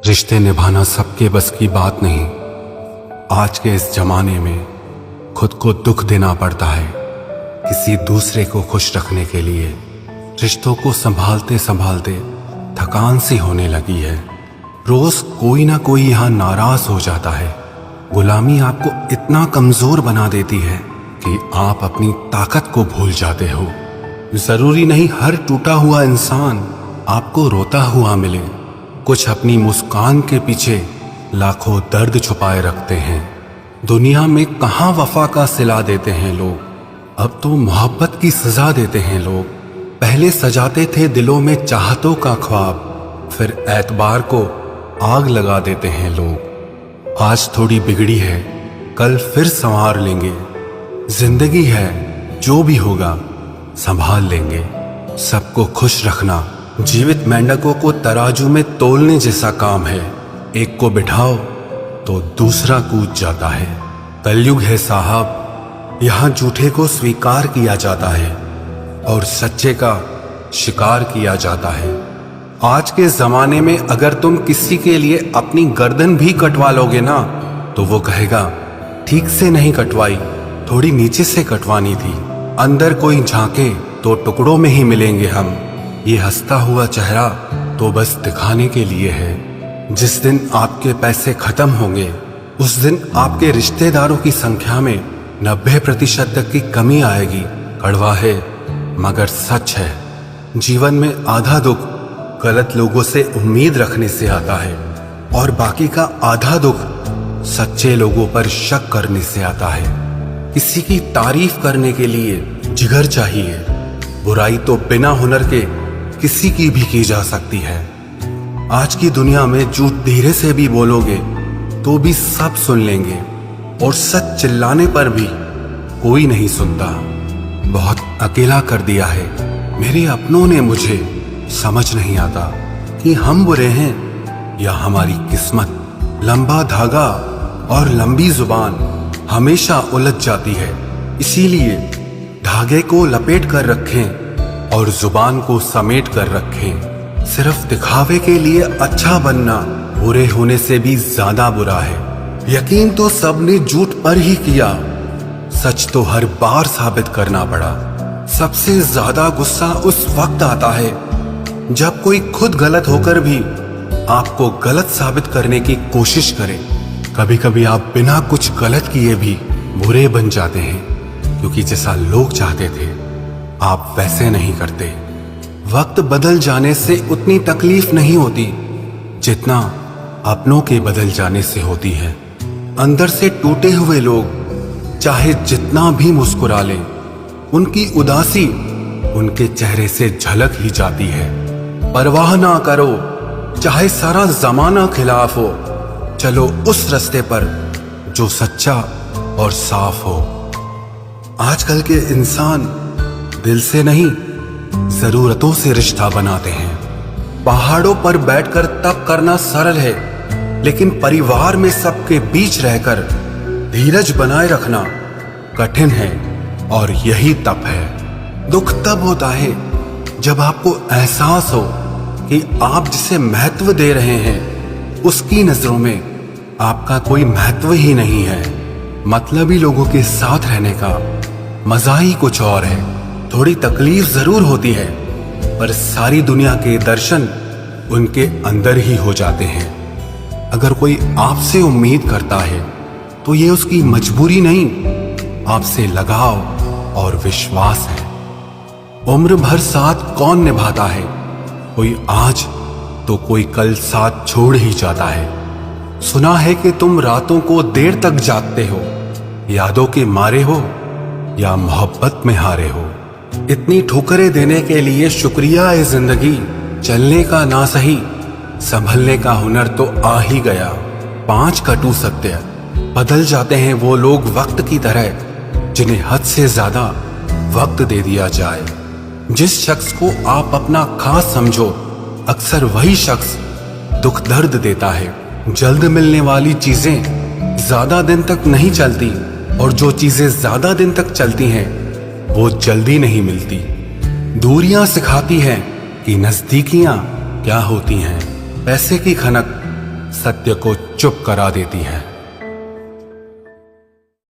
रिश्ते निभाना सबके बस की बात नहीं। आज के इस जमाने में खुद को दुख देना पड़ता है किसी दूसरे को खुश रखने के लिए। रिश्तों को संभालते संभालते थकान सी होने लगी है। रोज कोई ना कोई यहाँ नाराज हो जाता है। गुलामी आपको इतना कमजोर बना देती है कि आप अपनी ताकत को भूल जाते हो। जरूरी नहीं हर टूटा हुआ इंसान आपको रोता हुआ मिले। कुछ अपनी मुस्कान के पीछे लाखों दर्द छुपाए रखते हैं। दुनिया में कहाँ वफा का सिला देते हैं लोग, अब तो मोहब्बत की सजा देते हैं लोग। पहले सजाते थे दिलों में चाहतों का ख्वाब, फिर एतबार को आग लगा देते हैं लोग। आज थोड़ी बिगड़ी है, कल फिर संवार लेंगे। जिंदगी है, जो भी होगा संभाल लेंगे। सबको खुश रखना जीवित मेंढकों को तराजू में तोलने जैसा काम है। एक को बिठाओ तो दूसरा कूद जाता है। कलयुग है साहब, यहाँ झूठे को स्वीकार किया जाता है और सच्चे का शिकार किया जाता है। आज के जमाने में अगर तुम किसी के लिए अपनी गर्दन भी कटवा लोगे ना, तो वो कहेगा ठीक से नहीं कटवाई, थोड़ी नीचे से कटवानी थी। अंदर कोई झांके तो टुकड़ों में ही मिलेंगे हम। ये हंसता हुआ चेहरा तो बस दिखाने के लिए है। जिस दिन आपके पैसे खत्म होंगे, उस दिन आपके रिश्तेदारों की संख्या में 90% तक की कमी आएगी। कड़वा है मगर सच है। जीवन में आधा दुख गलत लोगों से उम्मीद रखने से आता है और बाकी का आधा दुख सच्चे लोगों पर शक करने से आता है। किसी की तारीफ करने के लिए जिगर चाहिए। बुराई तो बिना हुनर के किसी की भी की जा सकती है। आज की दुनिया में झूठ धीरे से भी बोलोगे तो भी सब सुन लेंगे और सच चिल्लाने पर भी कोई नहीं सुनता। बहुत अकेला कर दिया है मेरे अपनों ने मुझे। समझ नहीं आता कि हम बुरे हैं या हमारी किस्मत। लंबा धागा और लंबी जुबान हमेशा उलझ जाती है, इसीलिए धागे को लपेट कर रखें और जुबान को समेट कर रखें। सिर्फ दिखावे के लिए अच्छा बनना बुरे होने से भी ज्यादा बुरा है। यकीन तो सबने झूठ पर ही किया, सच तो हर बार साबित करना पड़ा। सबसे ज्यादा गुस्सा उस वक्त आता है जब कोई खुद गलत होकर भी आपको गलत साबित करने की कोशिश करे। कभी कभी आप बिना कुछ गलत किए भी बुरे बन जाते हैं, क्योंकि जैसा लोग चाहते थे आप वैसे नहीं करते। वक्त बदल जाने से उतनी तकलीफ नहीं होती जितना अपनों के बदल जाने से होती है। अंदर से टूटे हुए लोग चाहे जितना भी मुस्कुरा लें, उनकी उदासी उनके चेहरे से झलक ही जाती है। परवाह ना करो चाहे सारा जमाना खिलाफ हो, चलो उस रास्ते पर जो सच्चा और साफ हो। आजकल के इंसान दिल से नहीं जरूरतों से रिश्ता बनाते हैं। पहाड़ों पर बैठकर तप करना सरल है, लेकिन परिवार में सबके बीच रहकर धीरज बनाए रखना कठिन है और यही तप है। दुख तब होता है जब आपको एहसास हो कि आप जिसे महत्व दे रहे हैं उसकी नजरों में आपका कोई महत्व ही नहीं है। मतलबी लोगों के साथ रहने का मजा ही कुछ और है। थोड़ी तकलीफ जरूर होती है, पर सारी दुनिया के दर्शन उनके अंदर ही हो जाते हैं। अगर कोई आपसे उम्मीद करता है तो ये उसकी मजबूरी नहीं, आपसे लगाव और विश्वास है। उम्र भर साथ कौन निभाता है, कोई आज तो कोई कल साथ छोड़ ही जाता है। सुना है कि तुम रातों को देर तक जागते हो, यादों के मारे हो या मोहब्बत में हारे हो। इतनी ठोकरें देने के लिए शुक्रिया है जिंदगी। चलने का ना सही, संभलने का हुनर तो आ ही गया। 5 कटु सत्य बदल जाते हैं वो लोग वक्त की तरह जिन्हें हद से ज्यादा वक्त दे दिया जाए। जिस शख्स को आप अपना खास समझो, अक्सर वही शख्स दुख दर्द देता है। जल्द मिलने वाली चीजें ज्यादा दिन तक नहीं चलती और जो चीजें ज्यादा दिन तक चलती हैं वो जल्दी नहीं मिलती। दूरियां सिखाती हैं कि नजदीकियां क्या होती हैं। पैसे की खनक सत्य को चुप करा देती हैं।